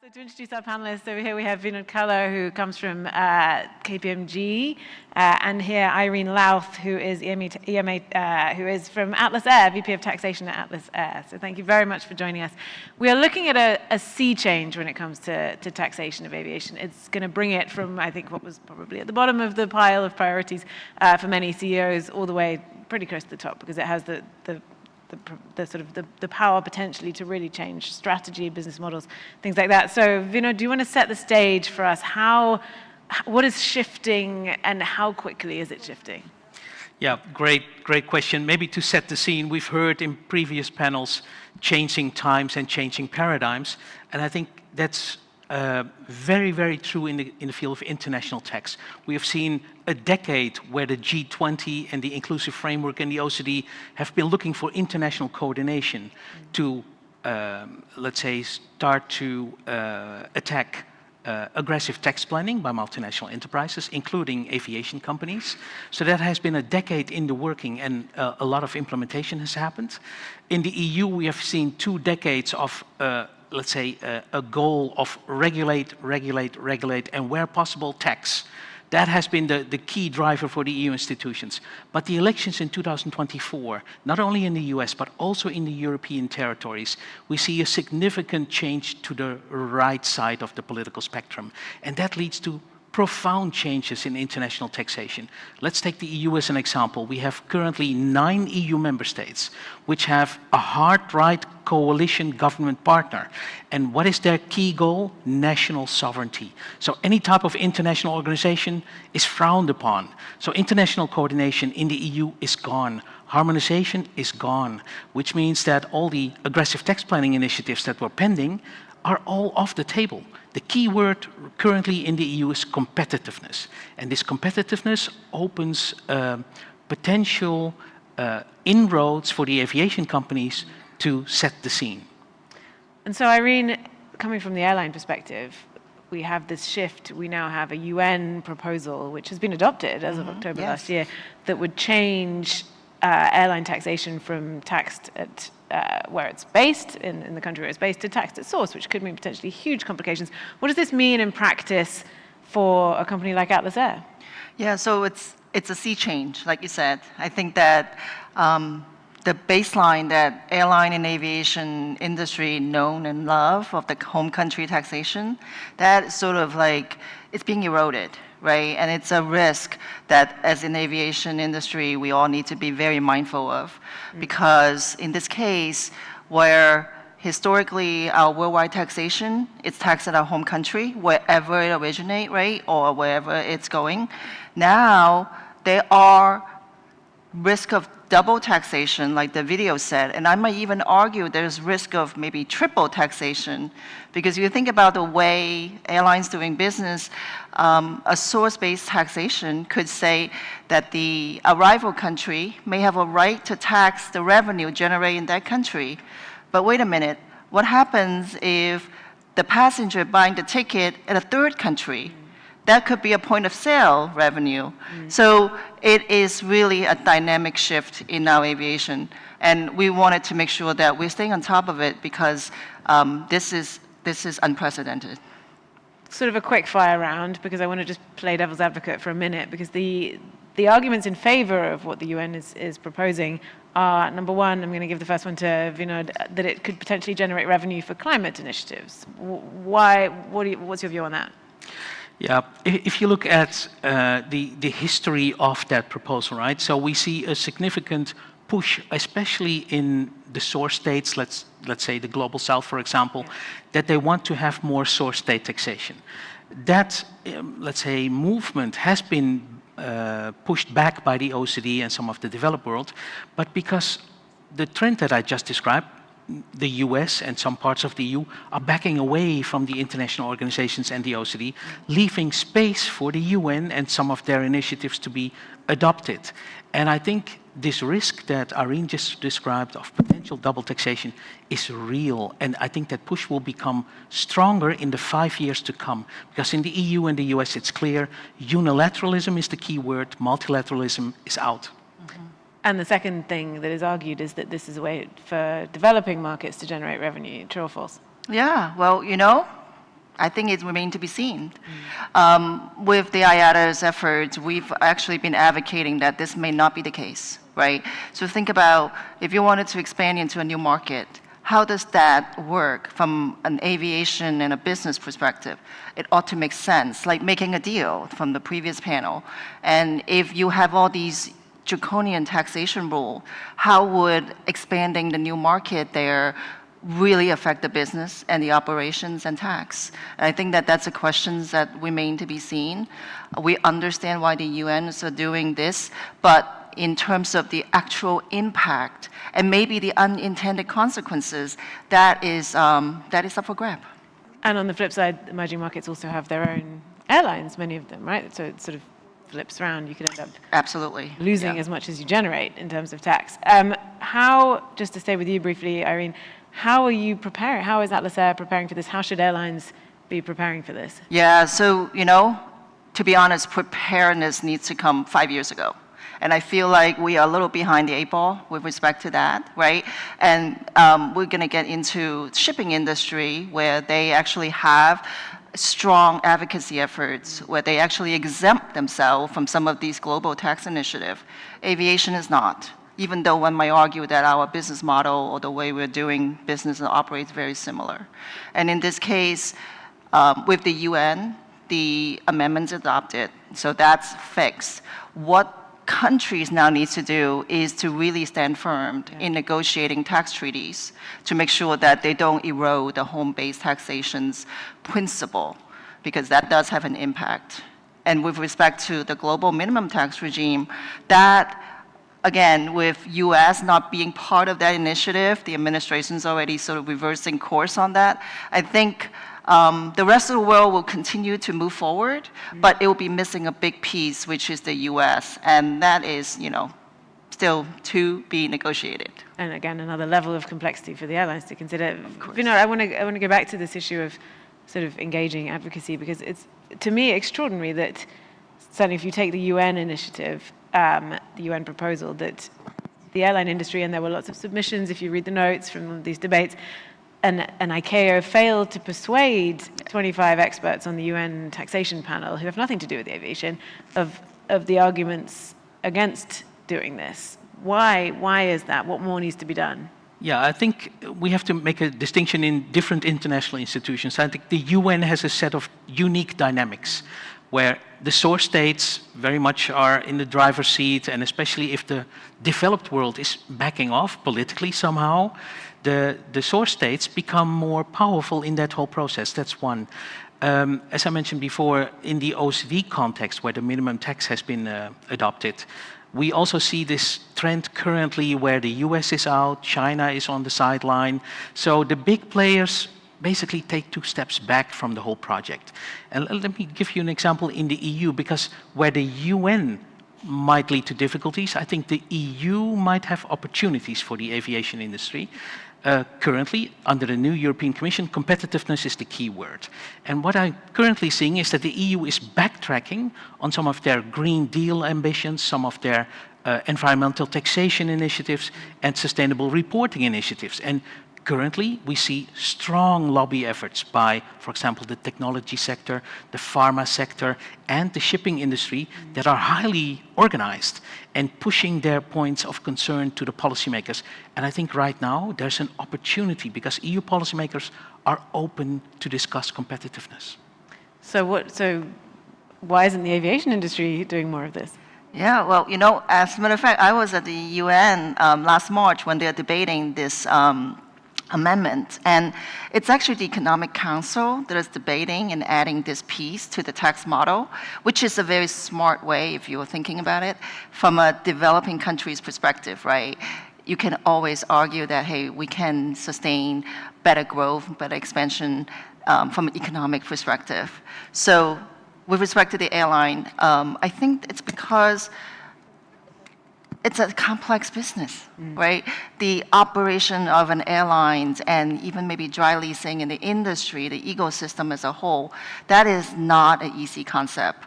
So to introduce our panelists, over here we have Vinod Kalloe, who comes from KPMG, and here Irene Louth, who is who is from Atlas Air, VP of Taxation at Atlas Air. So thank you very much for joining us. We are looking at a sea change when it comes to taxation of aviation. It's going to bring it from, I think, what was probably at the bottom of the pile of priorities for many CEOs all the way pretty close to the top, because it has the power potentially to really change strategy, business models, things like that. So Vinod, do you want to set the stage for us? What is shifting and how quickly is it shifting? Yeah, great question. Maybe to set the scene, we've heard in previous panels changing times and changing paradigms, and I think that's very, very true in the field of international tax. We have seen a decade where the G20 and the inclusive framework and the OECD have been looking for international coordination to, let's say, start to attack aggressive tax planning by multinational enterprises, including aviation companies. So that has been a decade in the working, and a lot of implementation has happened. In the EU, we have seen 2 decades of let's say, a goal of regulate, and where possible, tax. That has been the key driver for the EU institutions. But the elections in 2024, not only in the US, but also in the European territories, we see a significant change to the right side of the political spectrum. And that leads to profound changes in international taxation. Let's take the EU as an example. We have currently 9 EU member states which have a hard right coalition government partner. And what is their key goal? National sovereignty. So any type of international organization is frowned upon. So international coordination in the EU is gone. Harmonization is gone, which means that all the aggressive tax planning initiatives that were pending are all off the table. The key word currently in the EU is competitiveness. And this competitiveness opens potential inroads for the aviation companies to set the scene. And so Irene, coming from the airline perspective, we have this shift. We now have a UN proposal, which has been adopted as of October last year, that would change airline taxation from taxed at where it's based, in the country where it's based, to taxed at source, which could mean potentially huge complications. What does this mean in practice for a company like Atlas Air? Yeah, so it's a sea change, like you said. I think that the baseline that airline and aviation industry known and love of the home country taxation, that sort of like, it's being eroded, right? And it's a risk that as an aviation industry, we all need to be very mindful of. Because in this case, where historically our worldwide taxation, it's taxed at our home country, wherever it originates, right? Or wherever it's going. Now, there are risk of double taxation, like the video said, and I might even argue there's risk of maybe triple taxation, because if you think about the way airlines doing business, a source-based taxation could say that the arrival country may have a right to tax the revenue generated in that country. But wait a minute, what happens if the passenger buying the ticket at a third country? That could be a point of sale revenue. So it is really a dynamic shift in our aviation. And we wanted to make sure that we're staying on top of it, because this is unprecedented. Sort of a quick fire round, because I want to just play devil's advocate for a minute, because the arguments in favor of what the UN is proposing are, number one, I'm going to give the first one to Vinod, that it could potentially generate revenue for climate initiatives. Why? What's your view on that? Yeah, if you look at the history of that proposal, right? So we see a significant push, especially in the source states, let's say the global south, for example, that they want to have more source state taxation. That, let's say, movement has been pushed back by the OECD and some of the developed world, but because the trend that I just described, the US and some parts of the EU are backing away from the international organizations and the OECD, leaving space for the UN and some of their initiatives to be adopted. And I think this risk that Irene just described of potential double taxation is real. And I think that push will become stronger in the 5 years to come. Because in the EU and the US, it's clear, unilateralism is the key word, multilateralism is out. And the second thing that is argued is that this is a way for developing markets to generate revenue. True or false? Yeah, well, you know, I think it remains to be seen. With the IATA's efforts, we've actually been advocating that this may not be the case, right? So think about if you wanted to expand into a new market, how does that work from an aviation and a business perspective? It ought to make sense, like making a deal from the previous panel. And if you have all these draconian taxation rule, how would expanding the new market there really affect the business and the operations and tax? And I think that that's a question that remain to be seen. We understand why the UN is doing this, but in terms of the actual impact and maybe the unintended consequences, that is up for grab. And on the flip side, emerging markets also have their own airlines, many of them, right? So it sort of flips around. You could end up absolutely losing as much as you generate in terms of tax. How, just to stay with you briefly, Irene, how are you preparing? How is Atlas Air preparing for this? How should airlines be preparing for this? Yeah, so, to be honest, preparedness needs to come 5 years ago. And I feel like we are a little behind the 8 ball with respect to that, right? And we're going to get into shipping industry where they actually have strong advocacy efforts, where they actually exempt themselves from some of these global tax initiatives. Aviation is not, even though one might argue that our business model or the way we're doing business and operates very similar. And in this case, with the UN, the amendments adopted, so that's fixed. What countries now need to do is to really stand firm in negotiating tax treaties to make sure that they don't erode the home-based taxation's principle, because that does have an impact. And with respect to the global minimum tax regime, that, again, with US not being part of that initiative, the administration's already sort of reversing course on that. I think the rest of the world will continue to move forward, but it will be missing a big piece, which is the US, and that is, still to be negotiated. And again, another level of complexity for the airlines to consider. Vinod, I want to go back to this issue of sort of engaging advocacy, because it's, to me, extraordinary that, certainly if you take the UN initiative, the UN proposal, that the airline industry, and there were lots of submissions, if you read the notes from these debates, and ICAO failed to persuade 25 experts on the UN Taxation Panel, who have nothing to do with aviation, of the arguments against doing this. Why is that? What more needs to be done? Yeah, I think we have to make a distinction in different international institutions. I think the UN has a set of unique dynamics where the source states very much are in the driver's seat, and especially if the developed world is backing off politically somehow, the source states become more powerful in that whole process. That's one. As I mentioned before, in the OECD context, where the minimum tax has been adopted, we also see this trend currently where the US is out, China is on the sideline. So the big players basically take 2 steps back from the whole project. And let me give you an example in the EU, because where the UN might lead to difficulties, I think the EU might have opportunities for the aviation industry. Currently, under the new European Commission, competitiveness is the key word. And what I'm currently seeing is that the EU is backtracking on some of their Green Deal ambitions, some of their environmental taxation initiatives, and sustainable reporting initiatives. And currently, we see strong lobby efforts by, for example, the technology sector, the pharma sector, and the shipping industry that are highly organized and pushing their points of concern to the policymakers. And I think right now there's an opportunity because EU policymakers are open to discuss competitiveness. So why isn't the aviation industry doing more of this? Yeah, well, as a matter of fact, I was at the UN last March when they're debating this amendment. And it's actually the Economic Council that is debating and adding this piece to the tax model, which is a very smart way, if you're thinking about it, from a developing country's perspective, right? You can always argue that, hey, we can sustain better growth, better expansion from an economic perspective. So with respect to the airline, I think it's because it's a complex business, right? The operation of an airline and even maybe dry leasing in the industry, the ecosystem as a whole, that is not an easy concept.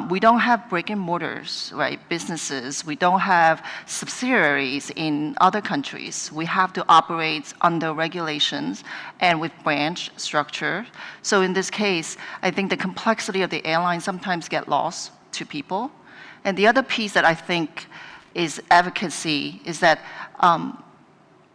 We don't have brick and mortars, right? Businesses. We don't have subsidiaries in other countries. We have to operate under regulations and with branch structure. So in this case, I think the complexity of the airline sometimes get lost to people. And the other piece that I think is advocacy is that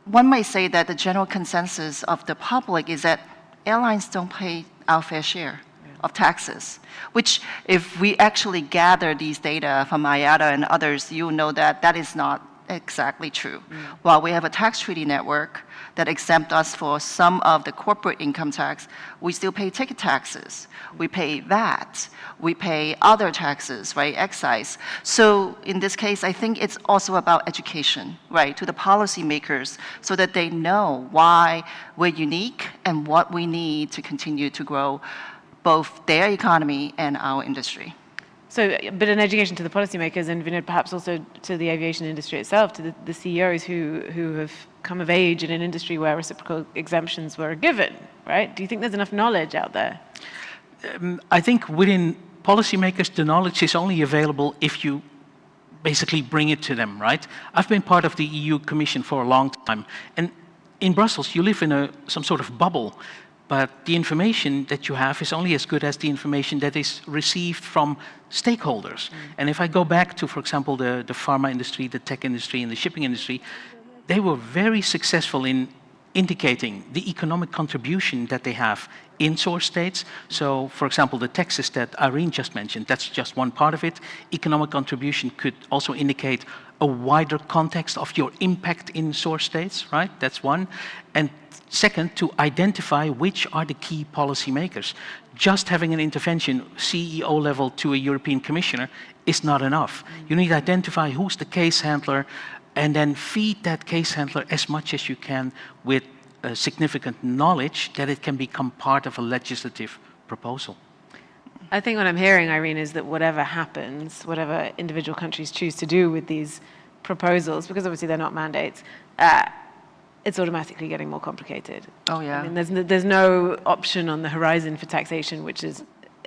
one might say that the general consensus of the public is that airlines don't pay our fair share of taxes, which if we actually gather these data from IATA and others, you know that that is not exactly true. While we have a tax treaty network that exempt us for some of the corporate income tax, we still pay ticket taxes. We pay VAT. We pay other taxes, right, excise. So in this case, I think it's also about education, right, to the policymakers so that they know why we're unique and what we need to continue to grow both their economy and our industry. So, but an education to the policymakers and Vinod, perhaps also to the aviation industry itself, to the CEOs who have come of age in an industry where reciprocal exemptions were given, right? Do you think there's enough knowledge out there? I think within policymakers, the knowledge is only available if you basically bring it to them, right? I've been part of the EU Commission for a long time, and in Brussels, you live in some sort of bubble. But the information that you have is only as good as the information that is received from stakeholders. And if I go back to, for example, the pharma industry, the tech industry, and the shipping industry, they were very successful in indicating the economic contribution that they have in source states. So, for example, the taxes that Irene just mentioned, that's just one part of it. Economic contribution could also indicate a wider context of your impact in source states, right? That's one. And second, to identify which are the key policymakers. Just having an intervention, CEO level to a European commissioner, is not enough. You need to identify who's the case handler and then feed that case handler as much as you can with significant knowledge that it can become part of a legislative proposal. I think what I'm hearing, Irene, is that whatever happens, whatever individual countries choose to do with these proposals, because obviously they're not mandates, it's automatically getting more complicated. Oh, yeah. I mean, there's no option on the horizon for taxation which is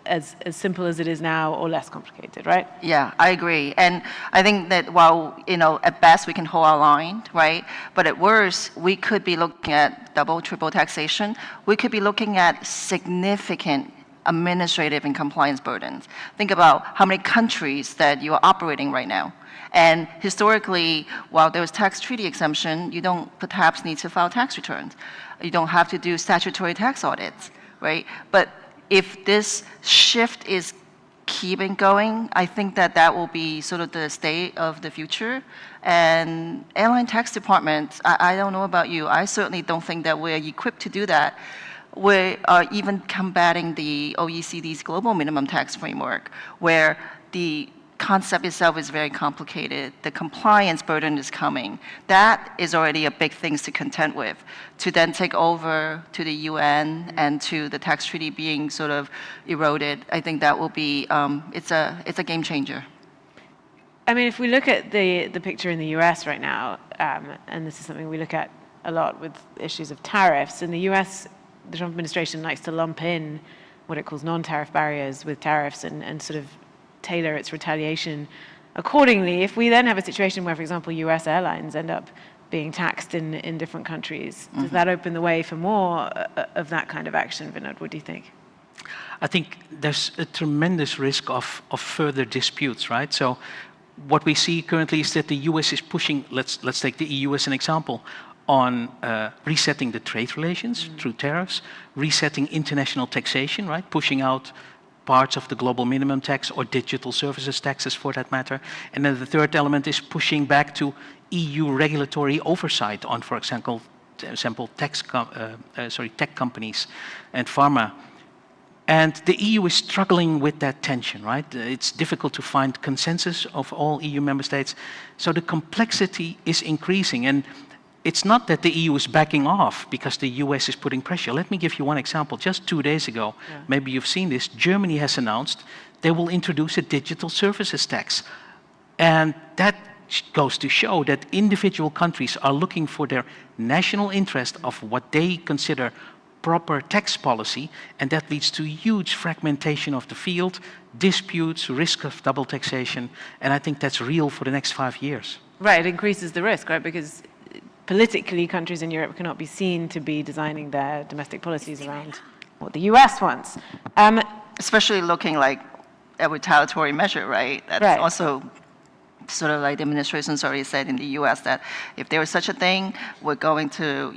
as simple as it is now or less complicated, right? Yeah, I agree. And I think that while, at best we can hold our line, right? But at worst, we could be looking at double, triple taxation. We could be looking at significant administrative and compliance burdens. Think about how many countries that you are operating right now. And historically, while there was tax treaty exemption, you don't perhaps need to file tax returns. You don't have to do statutory tax audits, right? But if this shift is keeping going, I think that that will be sort of the state of the future. And airline tax departments, I don't know about you, I certainly don't think that we're equipped to do that. We are even combating the OECD's global minimum tax framework, where the concept itself is very complicated. The compliance burden is coming. That is already a big thing to contend with. To then take over to the UN and to the tax treaty being sort of eroded, I think that will be, it's a game changer. I mean, if we look at the picture in the US right now, and this is something we look at a lot with issues of tariffs, in the US, the Trump administration likes to lump in what it calls non-tariff barriers with tariffs and sort of tailor its retaliation accordingly. If we then have a situation where, for example, US airlines end up being taxed in different countries, does that open the way for more of that kind of action, Vinod? What do you think? I think there's a tremendous risk of further disputes, right? So what we see currently is that the US is pushing, let's take the EU as an example, on resetting the trade relations through tariffs, resetting international taxation, right? Pushing out parts of the global minimum tax or digital services taxes for that matter. And then the third element is pushing back to EU regulatory oversight on, for example, tech companies and pharma. And the EU is struggling with that tension, right? It's difficult to find consensus of all EU member states. So the complexity is increasing. And it's not that the EU is backing off because the US is putting pressure. Let me give you one example. Just 2 days ago, maybe you've seen this, Germany has announced they will introduce a digital services tax. And that goes to show that individual countries are looking for their national interest of what they consider proper tax policy, and that leads to huge fragmentation of the field, disputes, risk of double taxation, and I think that's real for the next 5 years. Right, it increases the risk, right? Because politically, countries in Europe cannot be seen to be designing their domestic policies around what the US wants. Especially looking like a retaliatory measure, right? That's Right. also sort of like the administration's already said in the US that if there is such a thing, we're going to,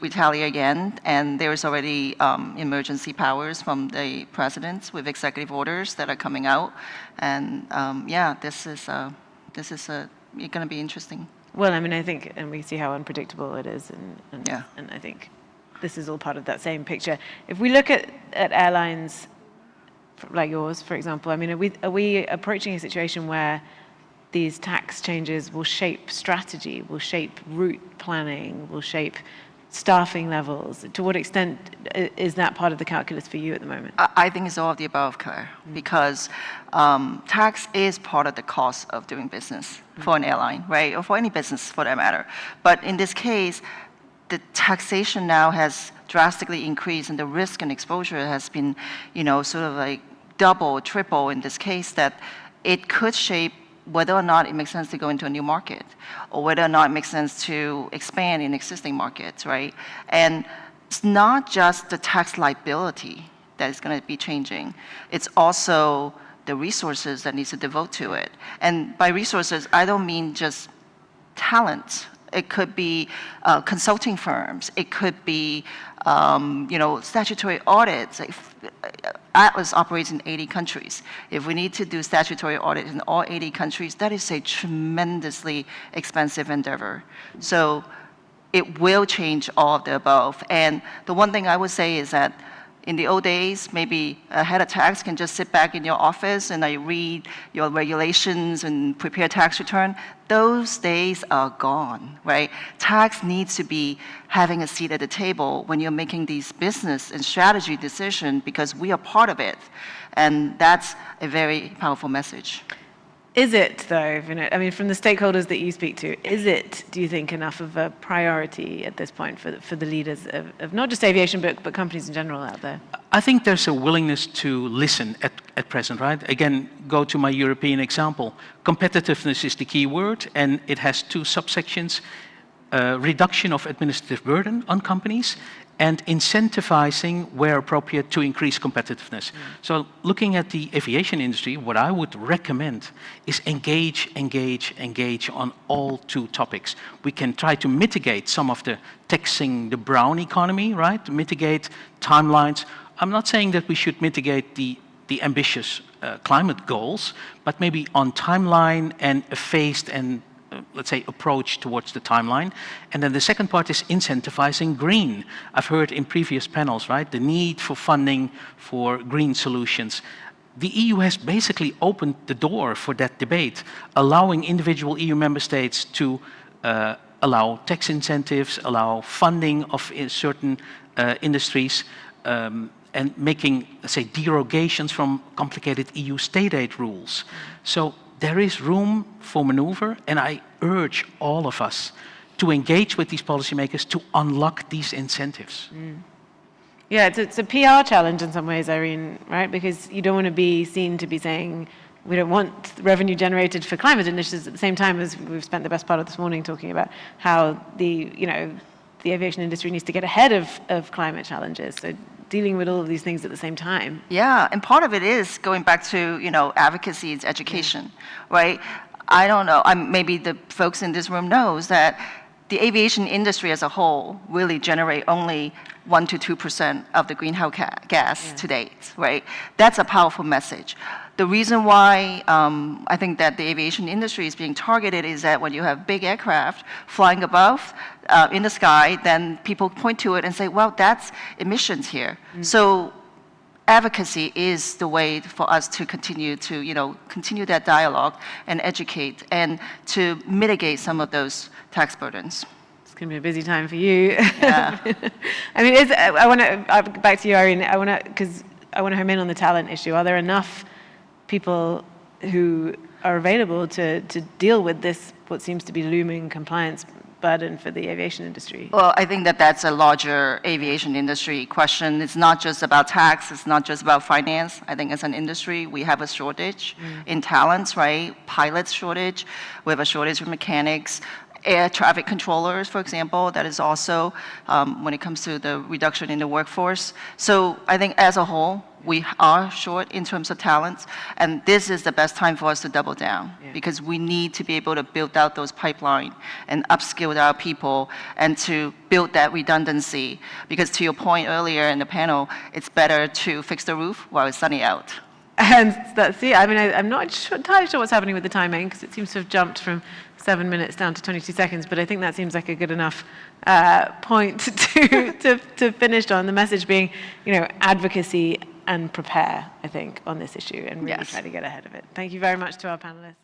retaliate again. And there's already emergency powers from the presidents with executive orders that are coming out. And yeah, this is going to be interesting. Well, I mean, I think, and we see how unpredictable it is, Yeah. and I think this is all part of that same picture. If we look at airlines like yours, for example, I mean, are we approaching a situation where these tax changes will shape strategy, will shape route planning, will shape staffing levels? To what extent is that part of the calculus for you at the moment? I think it's all of the above, Claire, because tax is part of the cost of doing business for an airline, right? Or for any business for that matter. But in this case, the taxation now has drastically increased and the risk and exposure has been, sort of like double, triple in this case, that it could shape whether or not it makes sense to go into a new market or whether or not it makes sense to expand in existing markets, right? And it's not just the tax liability that is going to be changing. It's also the resources that needs to devote to it. And by resources, I don't mean just talent. It could be consulting firms. It could be, statutory audits. Atlas operates in 80 countries. If we need to do statutory audit in all 80 countries, that is a tremendously expensive endeavor. So it will change all of the above. And the one thing I would say is that in the old days, maybe a head of tax can just sit back in your office and read your regulations and prepare tax return. Those days are gone, right? Tax needs to be having a seat at the table when you're making these business and strategy decisions because we are part of it. And that's a very powerful message. Is it, though, I mean, from the stakeholders that you speak to, is it, do you think, enough of a priority at this point for the leaders of not just aviation, but companies in general out there? I think there's a willingness to listen at present, right? Again, go to my European example. Competitiveness is the key word, and it has two subsections. Reduction of administrative burden on companies and incentivizing where appropriate to increase competitiveness. So looking at the aviation industry, what I would recommend is engage on all two topics. We can try to mitigate some of the taxing the brown economy, right? To mitigate timelines. I'm not saying that we should mitigate the ambitious climate goals, but maybe on timeline and a phased and let's say, approach towards the timeline. And then the second part is incentivizing green. I've heard in previous panels, right, the need for funding for green solutions. The EU has basically opened the door for that debate, allowing individual EU member states to allow tax incentives, allow funding of certain industries, and making, let's say, derogations from complicated EU state aid rules. So there is room for maneuver, and I urge all of us to engage with these policymakers to unlock these incentives. Yeah, it's a PR challenge in some ways, Irene, right? Because you don't want to be seen to be saying, we don't want revenue generated for climate initiatives at the same time as we've spent the best part of this morning talking about how the aviation industry needs to get ahead of climate challenges. So dealing with all of these things at the same time. Yeah, and part of it is going back to, advocacy and education, right? I don't know, maybe the folks in this room knows that the aviation industry as a whole really generate only 1 to 2% of the greenhouse gas to date, right? That's a powerful message. The reason why I think that the aviation industry is being targeted is that when you have big aircraft flying above in the sky, then people point to it and say, well, that's emissions here. So advocacy is the way for us to continue that dialogue and educate and to mitigate some of those tax burdens. It's going to be a busy time for you. Yeah. I mean, I want to, back to you, Irene, because I want to home in on the talent issue. Are there enough people who are available to deal with this, what seems to be looming compliance burden for the aviation industry? Well, I think that that's a larger aviation industry question. It's not just about tax, it's not just about finance. I think as an industry, we have a shortage in talents, right? Pilots shortage, we have a shortage of mechanics, air traffic controllers, for example, that is also when it comes to the reduction in the workforce. So I think as a whole, we are short in terms of talents, and this is the best time for us to double down because we need to be able to build out those pipelines and upskill our people and to build that redundancy. Because to your point earlier in the panel, it's better to fix the roof while it's sunny out. And that's it. I mean, I'm not entirely sure what's happening with the timing because it seems to have jumped from 7 minutes down to 22 seconds, but I think that seems like a good enough point to finish on, the message being, advocacy and prepare, I think, on this issue and really try to get ahead of it. Thank you very much to our panelists.